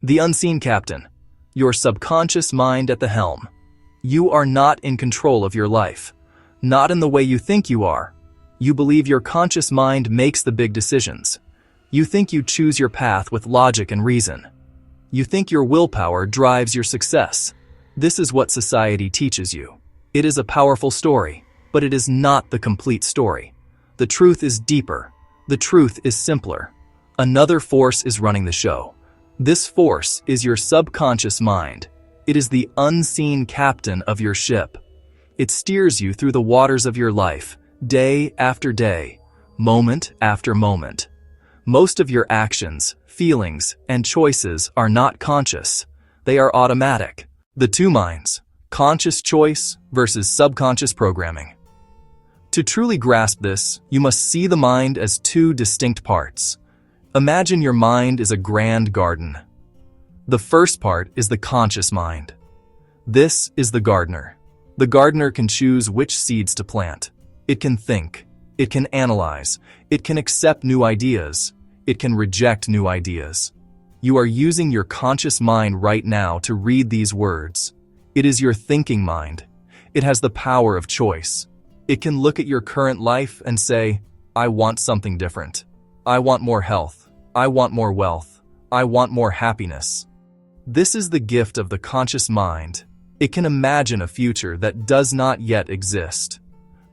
The unseen captain, your subconscious mind at the helm. You are not in control of your life, not in the way you think you are. You believe your conscious mind makes the big decisions. You think you choose your path with logic and reason. You think your willpower drives your success. This is what society teaches you. It is a powerful story, but it is not the complete story. The truth is deeper. The truth is simpler. Another force is running the show. This force is your subconscious mind. It is the unseen captain of your ship. It steers you through the waters of your life, day after day, moment after moment. Most of your actions, feelings, and choices are not conscious. They are automatic. The two minds, conscious choice versus subconscious programming. To truly grasp this, you must see the mind as two distinct parts. Imagine your mind is a grand garden. The first part is the conscious mind. This is the gardener. The gardener can choose which seeds to plant. It can think. It can analyze. It can accept new ideas. It can reject new ideas. You are using your conscious mind right now to read these words. It is your thinking mind. It has the power of choice. It can look at your current life and say, I want something different. I want more health. I want more wealth. I want more happiness. This is the gift of the conscious mind. It can imagine a future that does not yet exist.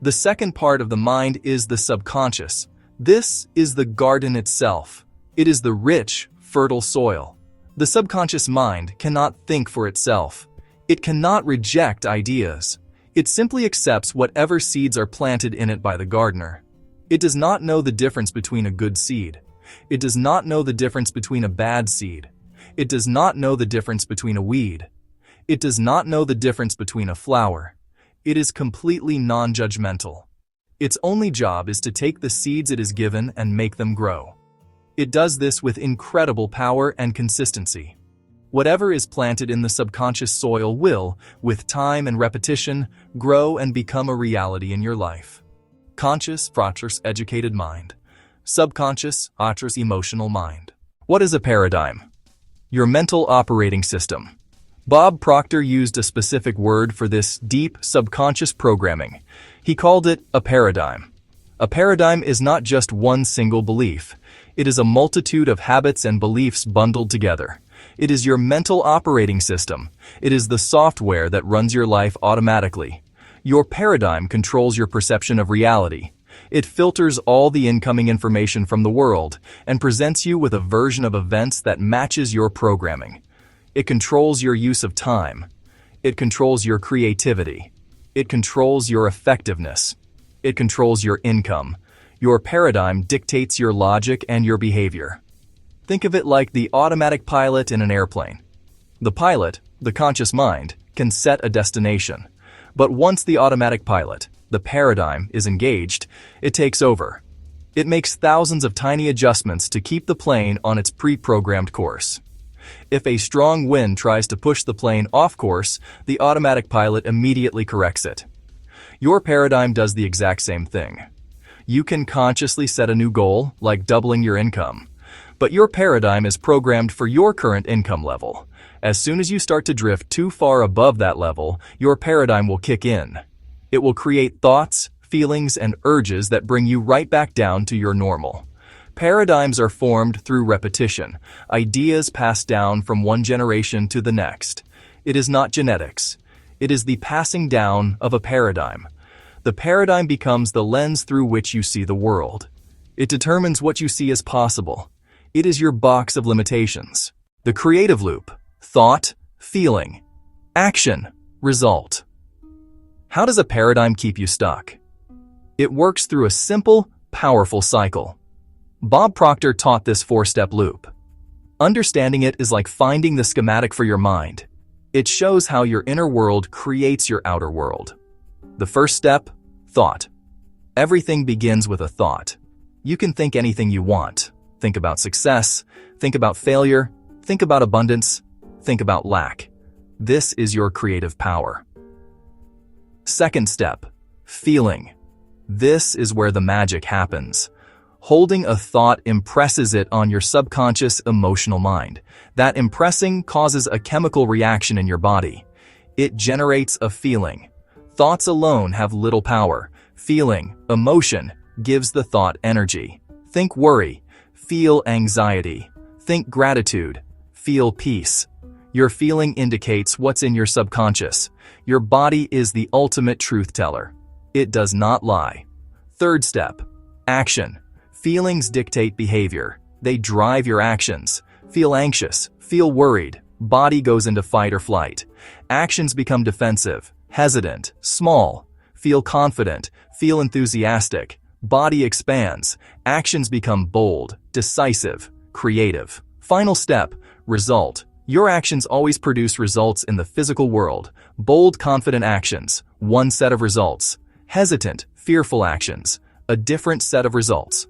The second part of the mind is the subconscious. This is the garden itself. It is the rich, fertile soil. The subconscious mind cannot think for itself. It cannot reject ideas. It simply accepts whatever seeds are planted in it by the gardener. It does not know the difference between a good seed. It does not know the difference between a bad seed. It does not know the difference between a weed. It does not know the difference between a flower. It is completely non-judgmental. Its only job is to take the seeds it is given and make them grow. It does this with incredible power and consistency. Whatever is planted in the subconscious soil will, with time and repetition, grow and become a reality in your life. Conscious, educated mind. Subconscious, emotional mind. What is a paradigm? Your mental operating system. Bob Proctor used a specific word for this deep subconscious programming. He called it a paradigm. A paradigm is not just one single belief. It is a multitude of habits and beliefs bundled together. It is your mental operating system. It is the software that runs your life automatically. Your paradigm controls your perception of reality. It filters all the incoming information from the world and presents you with a version of events that matches your programming. It controls your use of time. It controls your creativity. It controls your effectiveness. It controls your income. Your paradigm dictates your logic and your behavior. Think of it like the automatic pilot in an airplane. The pilot, the conscious mind, can set a destination. But once the automatic pilot, the paradigm, is engaged, it takes over. It makes thousands of tiny adjustments to keep the plane on its pre-programmed course. If a strong wind tries to push the plane off course, the automatic pilot immediately corrects it. Your paradigm does the exact same thing. You can consciously set a new goal, like doubling your income. But your paradigm is programmed for your current income level. As soon as you start to drift too far above that level, your paradigm will kick in. It will create thoughts, feelings, and urges that bring you right back down to your normal. Paradigms are formed through repetition, ideas passed down from one generation to the next. It is not genetics. It is the passing down of a paradigm. The paradigm becomes the lens through which you see the world. It determines what you see as possible. It is your box of limitations. The creative loop: thought, feeling, action, result. How does a paradigm keep you stuck? It works through a simple, powerful cycle. Bob Proctor taught this 4-step loop. Understanding it is like finding the schematic for your mind. It shows how your inner world creates your outer world. The first step: thought. Everything begins with a thought. You can think anything you want. Think about success. Think about failure. Think about abundance. Think about lack. This is your creative power. Second step: feeling. This is where the magic happens. Holding a thought impresses it on your subconscious emotional mind. That impressing causes a chemical reaction in your body. It generates a feeling. Thoughts alone have little power. Feeling, emotion, gives the thought energy. Think worry, feel anxiety. Think gratitude, feel peace. Your feeling indicates what's in your subconscious. Your body is the ultimate truth teller. It does not lie. Third step, action. Feelings dictate behavior. They drive your actions. Feel anxious, feel worried. Body goes into fight or flight. Actions become defensive, hesitant, small. Feel confident, feel enthusiastic. Body expands. Actions become bold, decisive, creative. Final step, result. Your actions always produce results in the physical world. Bold, confident actions, one set of results. Hesitant, fearful actions, a different set of results.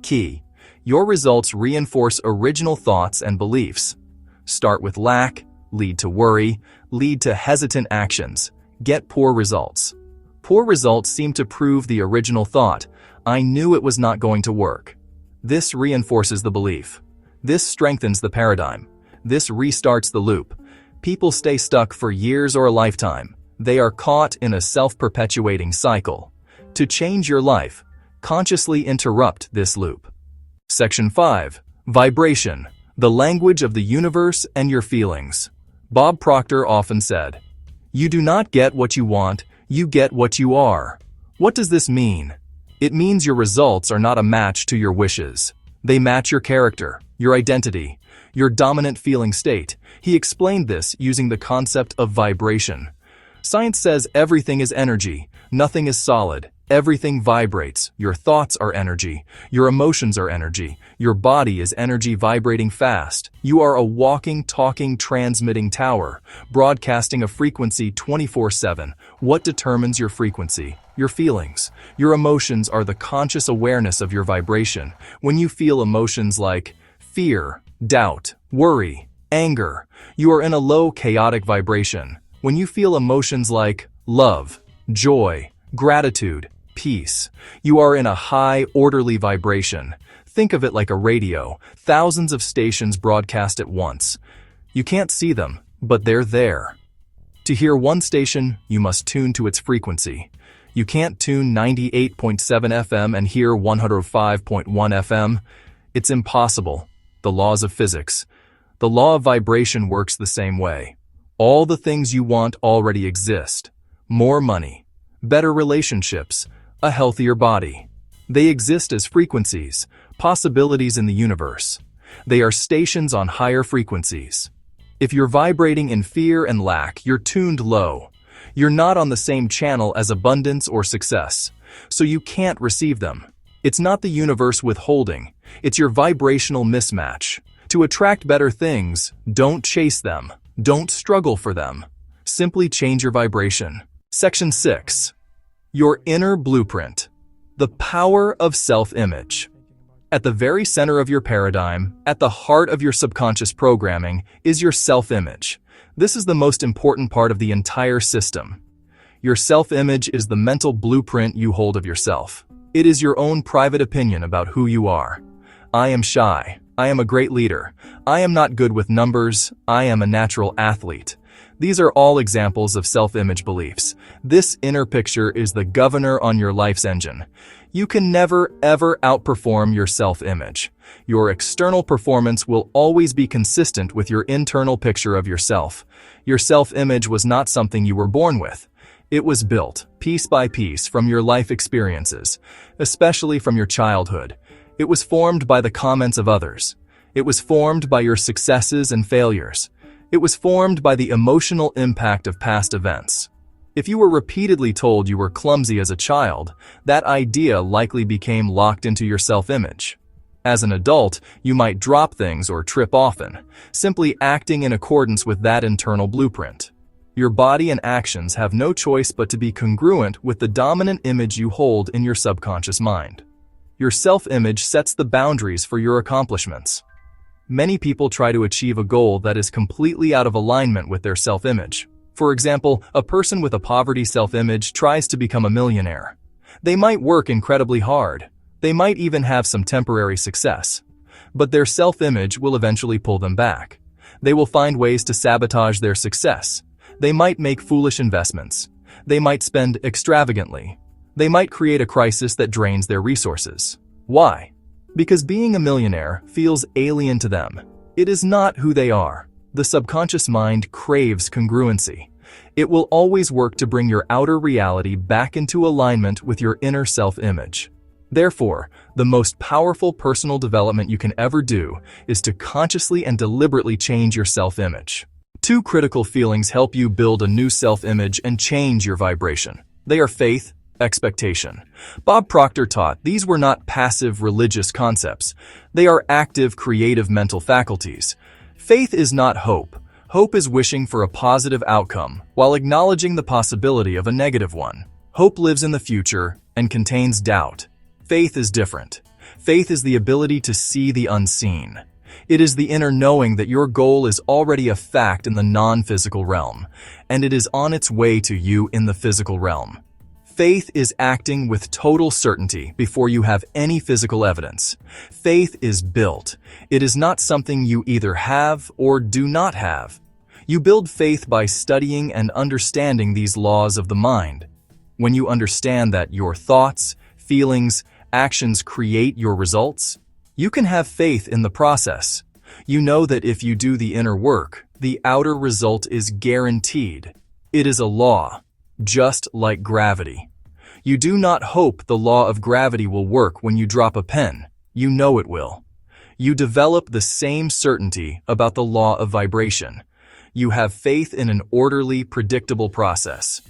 Key. Your results reinforce original thoughts and beliefs. Start with lack, lead to worry, lead to hesitant actions. Get poor results. Poor results seem to prove the original thought. I knew it was not going to work. This reinforces the belief. This strengthens the paradigm. This restarts the loop. People stay stuck for years or a lifetime. They are caught in a self-perpetuating cycle. To change your life, consciously interrupt this loop. Section 5. Vibration, the language of the universe and your feelings. Bob Proctor often said, "You do not get what you want, you get what you are." What does this mean? It means your results are not a match to your wishes. They match your character, your identity, your dominant feeling state. He explained this using the concept of vibration. Science says everything is energy, nothing is solid. Everything vibrates. Your thoughts are energy. Your emotions are energy. Your body is energy vibrating fast. You are a walking, talking, transmitting tower, broadcasting a frequency 24/7. What determines your frequency? Your feelings. Your emotions are the conscious awareness of your vibration. When you feel emotions like fear, doubt, worry, anger, you are in a low, chaotic vibration. When you feel emotions like love, joy, gratitude, peace, you are in a high, orderly vibration. Think of it like a radio. Thousands of stations broadcast at once. You can't see them, but they're there. To hear one station, you must tune to its frequency. You can't tune 98.7 FM and hear 105.1 FM. It's impossible. The laws of physics. The law of vibration works the same way. All the things you want already exist. More money, better relationships, a healthier body. They exist as frequencies, possibilities in the universe. They are stations on higher frequencies. If you're vibrating in fear and lack, you're tuned low. You're not on the same channel as abundance or success, so you can't receive them. It's not the universe withholding, it's your vibrational mismatch. To attract better things, don't chase them. Don't struggle for them. Simply change your vibration. Section 6. Your inner blueprint. The power of self-image. At the very center of your paradigm, at the heart of your subconscious programming, is your self-image. This is the most important part of the entire system. Your self-image is the mental blueprint you hold of yourself. It is your own private opinion about who you are. I am shy. I am a great leader. I am not good with numbers. I am a natural athlete. These are all examples of self-image beliefs. This inner picture is the governor on your life's engine. You can never, ever outperform your self-image. Your external performance will always be consistent with your internal picture of yourself. Your self-image was not something you were born with. It was built, piece by piece, from your life experiences, especially from your childhood. It was formed by the comments of others. It was formed by your successes and failures. It was formed by the emotional impact of past events. If you were repeatedly told you were clumsy as a child, that idea likely became locked into your self-image. As an adult, you might drop things or trip often, simply acting in accordance with that internal blueprint. Your body and actions have no choice but to be congruent with the dominant image you hold in your subconscious mind. Your self-image sets the boundaries for your accomplishments. Many people try to achieve a goal that is completely out of alignment with their self-image. For example, a person with a poverty self-image tries to become a millionaire. They might work incredibly hard, They might even have some temporary success, but their self-image will eventually pull them back. They will find ways to sabotage their success. They might make foolish investments. They might spend extravagantly. They might create a crisis that drains their resources. Why? Because being a millionaire feels alien to them. It is not who they are. The subconscious mind craves congruency. It will always work to bring your outer reality back into alignment with your inner self-image. Therefore, the most powerful personal development you can ever do is to consciously and deliberately change your self-image. Two critical feelings help you build a new self-image and change your vibration. They are faith, expectation. Bob Proctor taught these were not passive religious concepts. They are active creative mental faculties. Faith is not hope. Hope is wishing for a positive outcome while acknowledging the possibility of a negative one. Hope lives in the future and contains doubt. Faith is different. Faith is the ability to see the unseen. It is the inner knowing that your goal is already a fact in the non-physical realm, and it is on its way to you in the physical realm. Faith is acting with total certainty before you have any physical evidence. Faith is built. It is not something you either have or do not have. You build faith by studying and understanding these laws of the mind. When you understand that your thoughts, feelings, actions create your results, you can have faith in the process. You know that if you do the inner work, the outer result is guaranteed. It is a law, just like gravity. You do not hope the law of gravity will work when you drop a pen. You know it will. You develop the same certainty about the law of vibration. You have faith in an orderly, predictable process.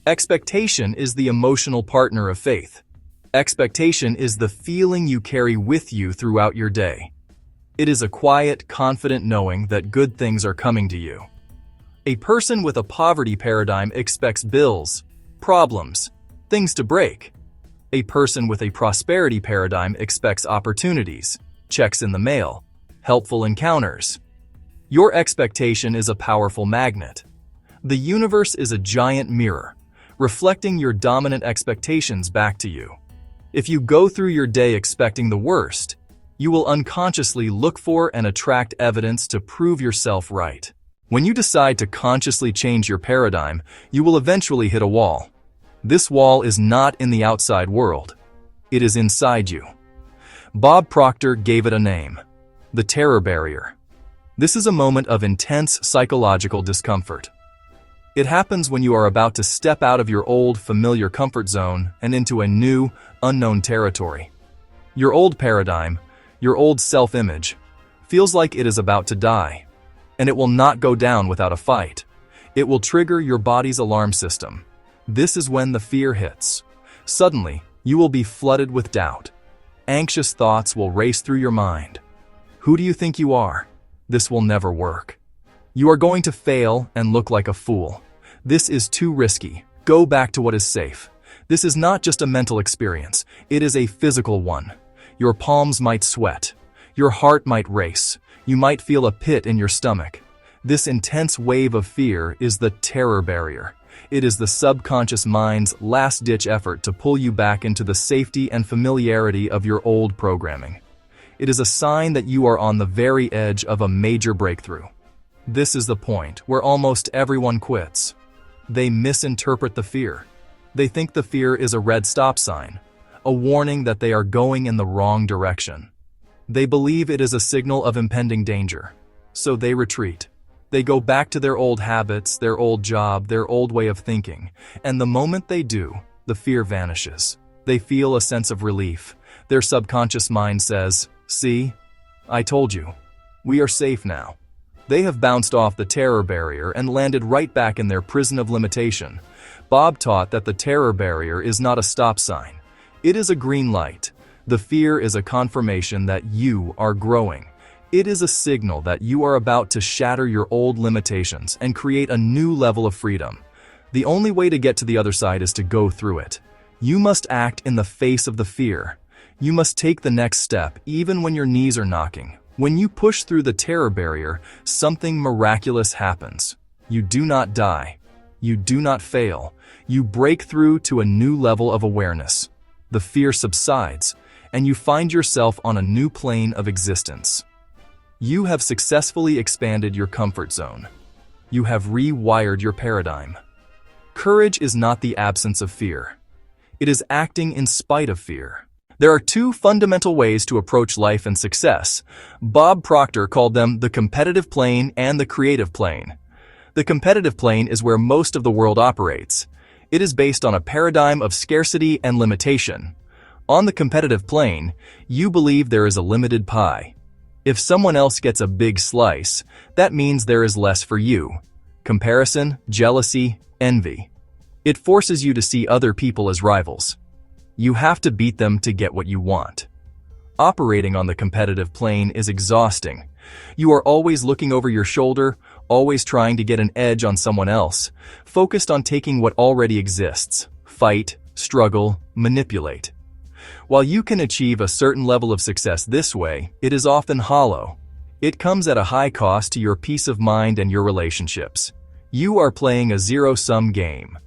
Expectation is the emotional partner of faith. Expectation is the feeling you carry with you throughout your day. It is a quiet, confident knowing that good things are coming to you. A person with a poverty paradigm expects bills, problems, things to break. A person with a prosperity paradigm expects opportunities, checks in the mail, helpful encounters. Your expectation is a powerful magnet. The universe is a giant mirror, reflecting your dominant expectations back to you. If you go through your day expecting the worst, you will unconsciously look for and attract evidence to prove yourself right. When you decide to consciously change your paradigm, you will eventually hit a wall. This wall is not in the outside world. It is inside you. Bob Proctor gave it a name: the terror barrier. This is a moment of intense psychological discomfort. It happens when you are about to step out of your old, familiar comfort zone and into a new, unknown territory. Your old paradigm, your old self-image, feels like it is about to die, and it will not go down without a fight. It will trigger your body's alarm system. This is when the fear hits. Suddenly, you will be flooded with doubt. Anxious thoughts will race through your mind. Who do you think you are? This will never work. You are going to fail and look like a fool. This is too risky. Go back to what is safe. This is not just a mental experience. It is a physical one. Your palms might sweat. Your heart might race. You might feel a pit in your stomach. This intense wave of fear is the terror barrier. It is the subconscious mind's last-ditch effort to pull you back into the safety and familiarity of your old programming. It is a sign that you are on the very edge of a major breakthrough. This is the point where almost everyone quits. They misinterpret the fear. They think the fear is a red stop sign, a warning that they are going in the wrong direction. They believe it is a signal of impending danger, so they retreat. They go back to their old habits, their old job, their old way of thinking, and the moment they do, the fear vanishes. They feel a sense of relief. Their subconscious mind says, "See, I told you. We are safe now." They have bounced off the terror barrier and landed right back in their prison of limitation. Bob taught that the terror barrier is not a stop sign. It is a green light. The fear is a confirmation that you are growing. It is a signal that you are about to shatter your old limitations and create a new level of freedom. The only way to get to the other side is to go through it. You must act in the face of the fear. You must take the next step even when your knees are knocking. When you push through the terror barrier, something miraculous happens. You do not die. You do not fail. You break through to a new level of awareness. The fear subsides, and you find yourself on a new plane of existence. You have successfully expanded your comfort zone. You have rewired your paradigm. Courage is not the absence of fear. It is acting in spite of fear. There are two fundamental ways to approach life and success. Bob Proctor called them the competitive plane and the creative plane. The competitive plane is where most of the world operates. It is based on a paradigm of scarcity and limitation. On the competitive plane, you believe there is a limited pie. If someone else gets a big slice, that means there is less for you. Comparison, jealousy, envy. It forces you to see other people as rivals. You have to beat them to get what you want. Operating on the competitive plane is exhausting. You are always looking over your shoulder, always trying to get an edge on someone else, focused on taking what already exists. Fight, struggle, manipulate. While you can achieve a certain level of success this way, it is often hollow. It comes at a high cost to your peace of mind and your relationships. You are playing a zero-sum game.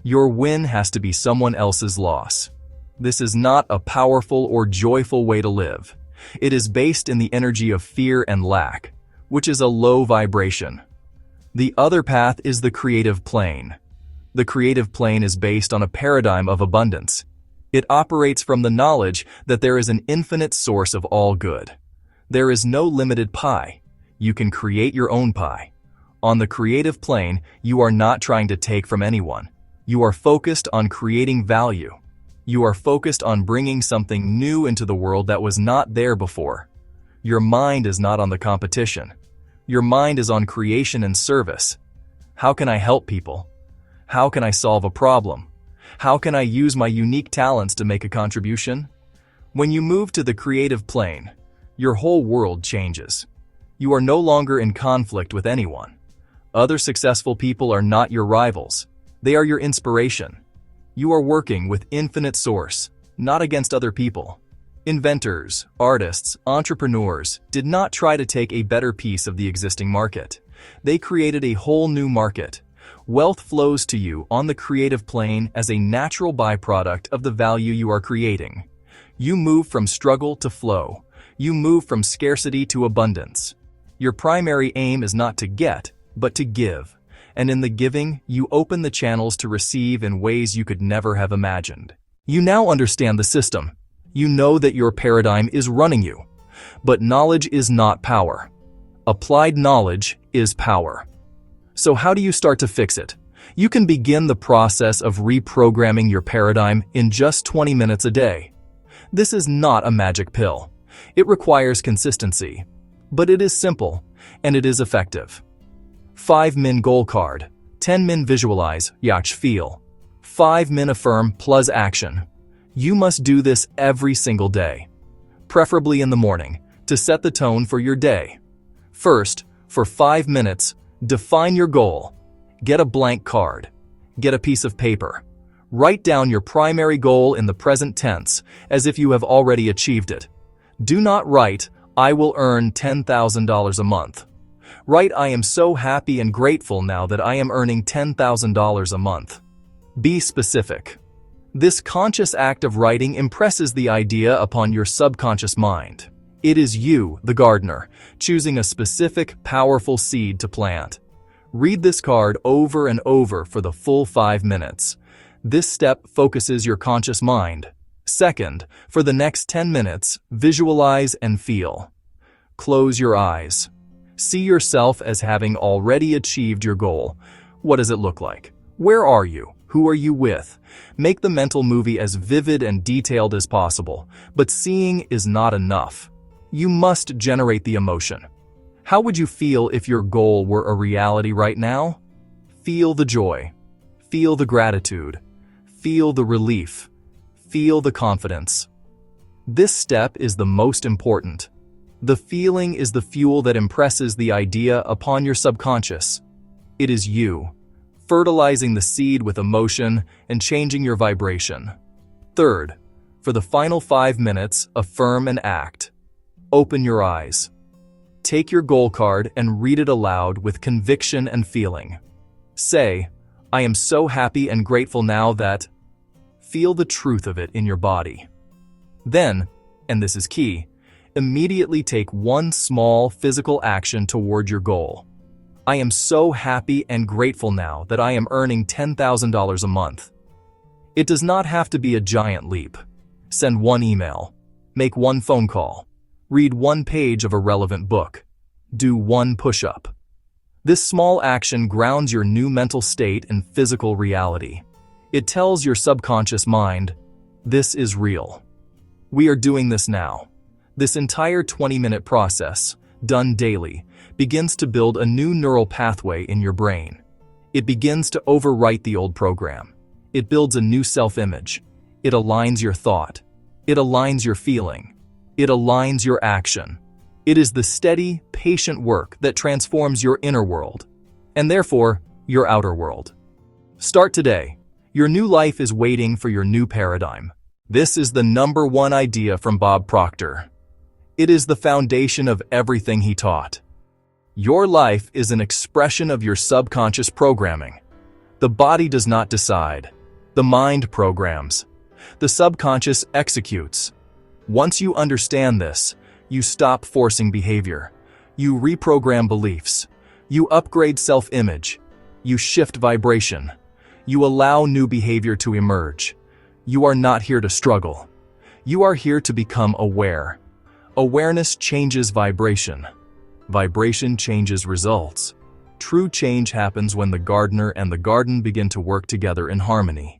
Your win has to be someone else's loss. This is not a powerful or joyful way to live. It is based in the energy of fear and lack, which is a low vibration. The other path is the creative plane. The creative plane is based on a paradigm of abundance. It operates from the knowledge that there is an infinite source of all good. There is no limited pie. You can create your own pie. On the creative plane, you are not trying to take from anyone. You are focused on creating value. You are focused on bringing something new into the world that was not there before. Your mind is not on the competition. Your mind is on creation and service. How can I help people? How can I solve a problem? How can I use my unique talents to make a contribution? When you move to the creative plane, your whole world changes. You are no longer in conflict with anyone. Other successful people are not your rivals. They are your inspiration. You are working with infinite source, not against other people. Inventors, artists, entrepreneurs did not try to take a better piece of the existing market. They created a whole new market. Wealth flows to you on the creative plane as a natural byproduct of the value you are creating. You move from struggle to flow. You move from scarcity to abundance. Your primary aim is not to get, but to give. And in the giving, you open the channels to receive in ways you could never have imagined. You now understand the system. You know that your paradigm is running you. But knowledge is not power. Applied knowledge is power. So how do you start to fix it? You can begin the process of reprogramming your paradigm in just 20 minutes a day. This is not a magic pill. It requires consistency. But it is simple, and it is effective. 5-min goal card, 10-min visualize, yach feel. 5-min affirm plus action. You must do this every single day, preferably in the morning, to set the tone for your day. First, for 5 minutes, define your goal. Get a blank card. Get a piece of paper. Write down your primary goal in the present tense, as if you have already achieved it. Do not write, "I will earn $10,000 a month." Write, "I am so happy and grateful now that I am earning $10,000 a month." Be specific. This conscious act of writing impresses the idea upon your subconscious mind. It is you, the gardener, choosing a specific, powerful seed to plant. Read this card over and over for the full 5 minutes. This step focuses your conscious mind. Second, for the next 10 minutes, visualize and feel. Close your eyes. See yourself as having already achieved your goal. What does it look like? Where are you? Who are you with? Make the mental movie as vivid and detailed as possible, but seeing is not enough. You must generate the emotion. How would you feel if your goal were a reality right now? Feel the joy. Feel the gratitude. Feel the relief. Feel the confidence. This step is the most important. The feeling is the fuel that impresses the idea upon your subconscious. It is you, fertilizing the seed with emotion and changing your vibration. Third, for the final 5 minutes, affirm and act. Open your eyes. Take your goal card and read it aloud with conviction and feeling. Say, "I am so happy and grateful now that..." Feel the truth of it in your body. Then, And this is key. Immediately take one small physical action toward your goal. I am so happy and grateful now that I am earning $10,000 a month. It does not have to be a giant leap. Send one email, make one phone call, read one page of a relevant book, do one push-up. This small action grounds your new mental state in physical reality. It tells your subconscious mind, this is real. We are doing this now. This entire 20-minute process, done daily, begins to build a new neural pathway in your brain. It begins to overwrite the old program. It builds a new self-image. It aligns your thought. It aligns your feeling. It aligns your action. It is the steady, patient work that transforms your inner world, and therefore, your outer world. Start today. Your new life is waiting for your new paradigm. This is the #1 idea from Bob Proctor. It is the foundation of everything he taught. Your life is an expression of your subconscious programming. The body does not decide. The mind programs. The subconscious executes. Once you understand this, you stop forcing behavior. You reprogram beliefs. You upgrade self-image. You shift vibration. You allow new behavior to emerge. You are not here to struggle. You are here to become aware. Awareness changes vibration. Vibration changes results. True change happens when the gardener and the garden begin to work together in harmony.